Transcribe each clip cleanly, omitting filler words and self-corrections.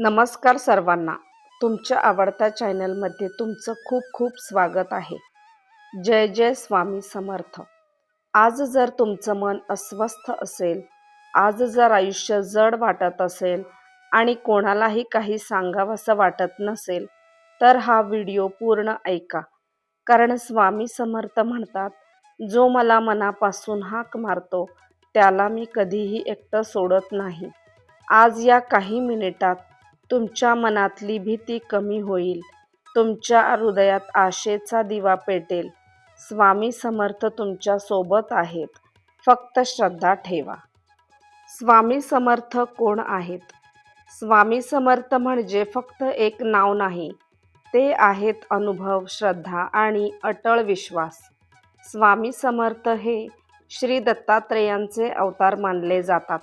नमस्कार सर्वांना. तुमच्या आवडत्या चॅनलमध्ये तुमचं खूप खूप स्वागत आहे. जय जय स्वामी समर्थ. आज जर तुमचं मन अस्वस्थ असेल, आज जर आयुष्य जड वाटत असेल आणि कोणालाही काही सांगावंसं वाटत नसेल, तर हा व्हिडिओ पूर्ण ऐका. कारण स्वामी समर्थ म्हणतात, जो मला मनापासून हाक मारतो त्याला मी कधीही एकटं सोडत नाही. आज या काही मिनिटात तुमच्या मनातली भीती कमी होईल. तुमच्या हृदयात आशेचा दिवा पेटेल. स्वामी समर्थ तुमच्या सोबत आहेत. फक्त श्रद्धा ठेवा. स्वामी समर्थ कोण आहेत? स्वामी समर्थ म्हणजे फक्त एक नाव नाही, ते आहेत अनुभव, श्रद्धा आणि अटळ विश्वास. स्वामी समर्थ हे श्री दत्तात्रेयांचे अवतार मानले जातात,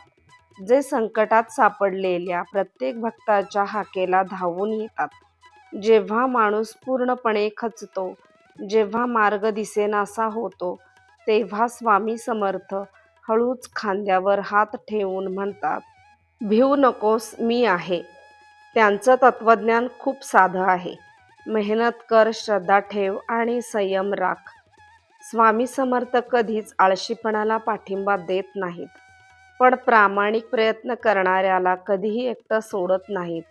जे संकटात सापडलेल्या प्रत्येक भक्ताच्या हाकेला धावून येतात. जेव्हा माणूस पूर्णपणे खचतो, जेव्हा मार्ग दिसेनासा होतो, तेव्हा स्वामी समर्थ हळूच खांद्यावर हात ठेवून म्हणतात, भिवू नकोस, मी आहे. त्यांचं तत्वज्ञान खूप साधं आहे. मेहनत कर, श्रद्धा ठेव आणि संयम राख. स्वामी समर्थ कधीच आळशीपणाला पाठिंबा देत नाहीत, पण प्रामाणिक प्रयत्न करणाऱ्याला कधीही एकटं सोडत नाहीत.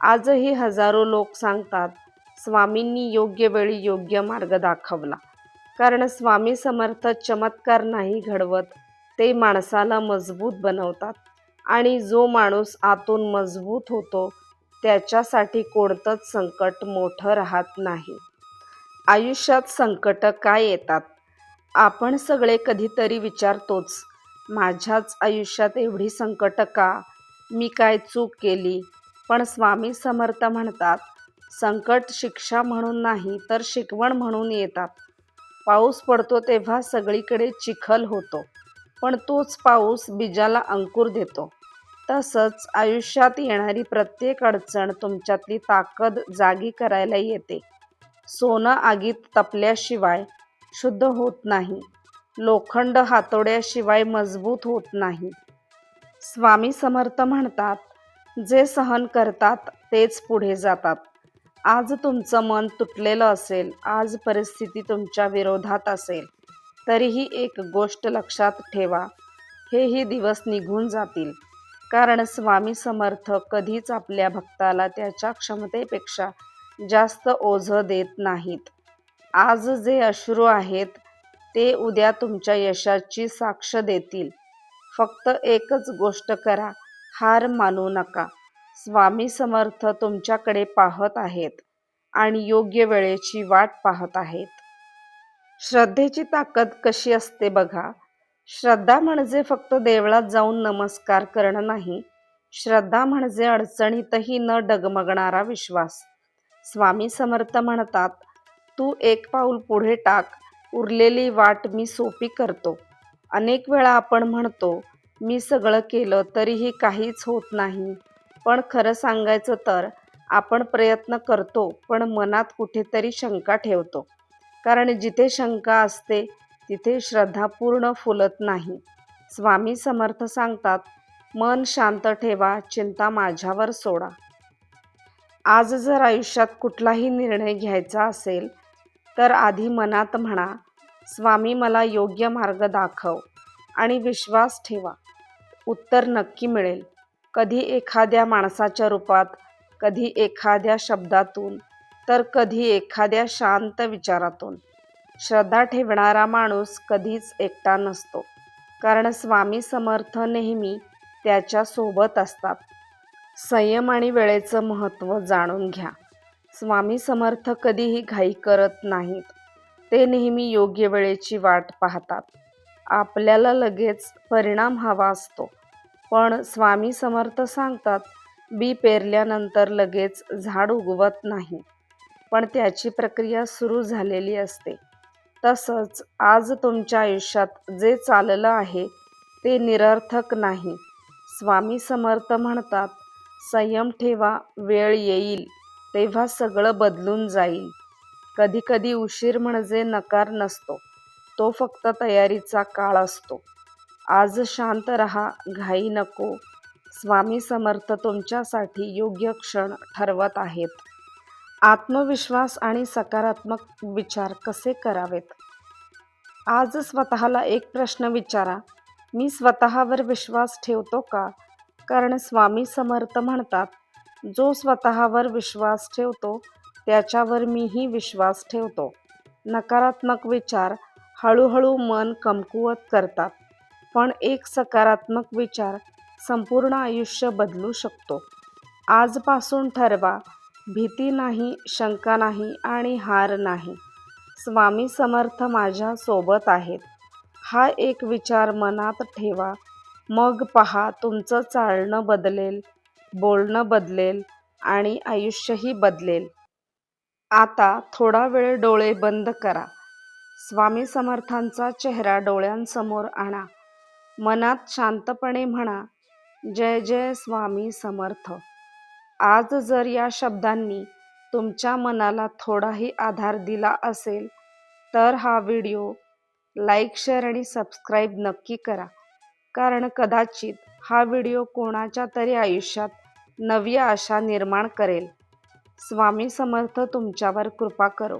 आजही हजारो लोक सांगतात, स्वामींनी योग्य वेळी योग्य मार्ग दाखवला. कारण स्वामी समर्थ चमत्कार नाही घडवत, ते माणसाला मजबूत बनवतात. आणि जो माणूस आतून मजबूत होतो, त्याच्यासाठी कोणतंच संकट मोठं राहत नाही. आयुष्यात संकट काय येतात? आपण सगळे कधीतरी विचारतोच, माझ्याच आयुष्यात एवढी संकट का? मी काय चूक केली? पण स्वामी समर्थ म्हणतात, संकट शिक्षा म्हणून नाही तर शिकवण म्हणून येतात. पाऊस पडतो तेव्हा सगळीकडे चिखल होतो, पण तोच पाऊस बीजाला अंकुर देतो. तसंच आयुष्यात येणारी प्रत्येक अडचण तुमच्यातली ताकद जागी करायला येते. सोनं आगीत तपल्याशिवाय शुद्ध होत नाही. लोखंड हातोड्याशिवाय मजबूत होत नाही. स्वामी समर्थ म्हणतात, जे सहन करतात तेच पुढे जातात. आज तुमचं मन तुटलेलं असेल, आज परिस्थिती तुमच्या विरोधात असेल, तरीही एक गोष्ट लक्षात ठेवा, हेही दिवस निघून जातील. कारण स्वामी समर्थ कधीच आपल्या भक्ताला त्याच्या क्षमतेपेक्षा जास्त ओझं देत नाहीत. आज जे अश्रू आहेत, ते उद्या तुमच्या यशाची साक्ष देतील. फक्त एकच गोष्ट करा, हार मानू नका. स्वामी समर्थ तुमच्याकडे पाहत आहेत आणि योग्य वेळेची वाट पाहत आहेत. श्रद्धेची ताकद कशी असते बघा. श्रद्धा म्हणजे फक्त देवळात जाऊन नमस्कार करणं नाही. श्रद्धा म्हणजे अडचणीतही न डगमगणारा विश्वास. स्वामी समर्थ म्हणतात, तू एक पाऊल पुढे टाक, उरलेली वाट मी सोपी करतो. अनेक वेळा आपण म्हणतो, मी सगळं केलं तरीही काहीच होत नाही. पण खरं सांगायचं तर आपण प्रयत्न करतो, पण मनात कुठेतरी शंका ठेवतो. कारण जिथे शंका असते, तिथे श्रद्धा पूर्ण फुलत नाही. स्वामी समर्थ सांगतात, मन शांत ठेवा, चिंता माझ्यावर सोडा. आज जर आयुष्यात कुठलाही निर्णय घ्यायचा असेल, तर आधी मनात म्हणा, स्वामी मला योग्य मार्ग दाखव आणि विश्वास ठेवा. उत्तर नक्की मिळेल. कधी एखाद्या माणसाच्या रूपात, कधी एखाद्या शब्दातून, तर कधी एखाद्या शांत विचारातून. श्रद्धा ठेवणारा माणूस कधीच एकटा नसतो, कारण स्वामी समर्थ नेहमी त्याच्या सोबत असतात. संयम आणि वेळेचं महत्त्व जाणून घ्या. स्वामी समर्थ कधीही घाई करत नाहीत. ते नेहमी योग्य वेळेची वाट पाहतात. आपल्याला लगेच परिणाम हवा असतो, पण स्वामी समर्थ सांगतात, बी पेरल्यानंतर लगेच झाड उगवत नाही, पण त्याची प्रक्रिया सुरू झालेली असते. तसंच आज तुमच्या आयुष्यात जे चाललं आहे ते निरर्थक नाही. स्वामी समर्थ म्हणतात, संयम ठेवा, वेळ येईल तेव्हा सगळं बदलून जाईल. कधीकधी उशीर म्हणजे नकार नसतो, तो फक्त तयारीचा काळ असतो. आज शांत रहा, घाई नको. स्वामी समर्थ तुमच्यासाठी योग्य क्षण ठरवत आहेत. आत्मविश्वास आणि सकारात्मक विचार कसे करावेत? आज स्वतःला एक प्रश्न विचारा, मी स्वतःवर विश्वास ठेवतो का? कारण स्वामी समर्थ म्हणतात, जो स्वतःवर विश्वास ठेवतो त्याच्यावर मीही विश्वास ठेवतो. नकारात्मक विचार हळूहळू मन कमकुवत करतात, पण एक सकारात्मक विचार संपूर्ण आयुष्य बदलू शकतो. आजपासून ठरवा, भीती नाही, शंका नाही आणि हार नाही. स्वामी समर्थ माझ्या सोबत आहेत. हा एक विचार मनात ठेवा. मग पहा तुमचं चालणं बदलेल, बोलणं बदलेल आणि आयुष्यही बदलेल. आता थोडा वेळ डोळे बंद करा. स्वामी समर्थांचा चेहरा डोळ्यांसमोर आणा. मनात शांतपणे म्हणा, जय जय स्वामी समर्थ. आज जर या शब्दांनी तुमच्या मनाला थोडाही आधार दिला असेल, तर हा व्हिडिओ लाईक, शेअर आणि सबस्क्राईब नक्की करा. कारण कदाचित हा व्हिडिओ कोणाच्या तरी आयुष्यात नवी आशा निर्माण करेल. स्वामी समर्थ तुमच्यावर कृपा करो.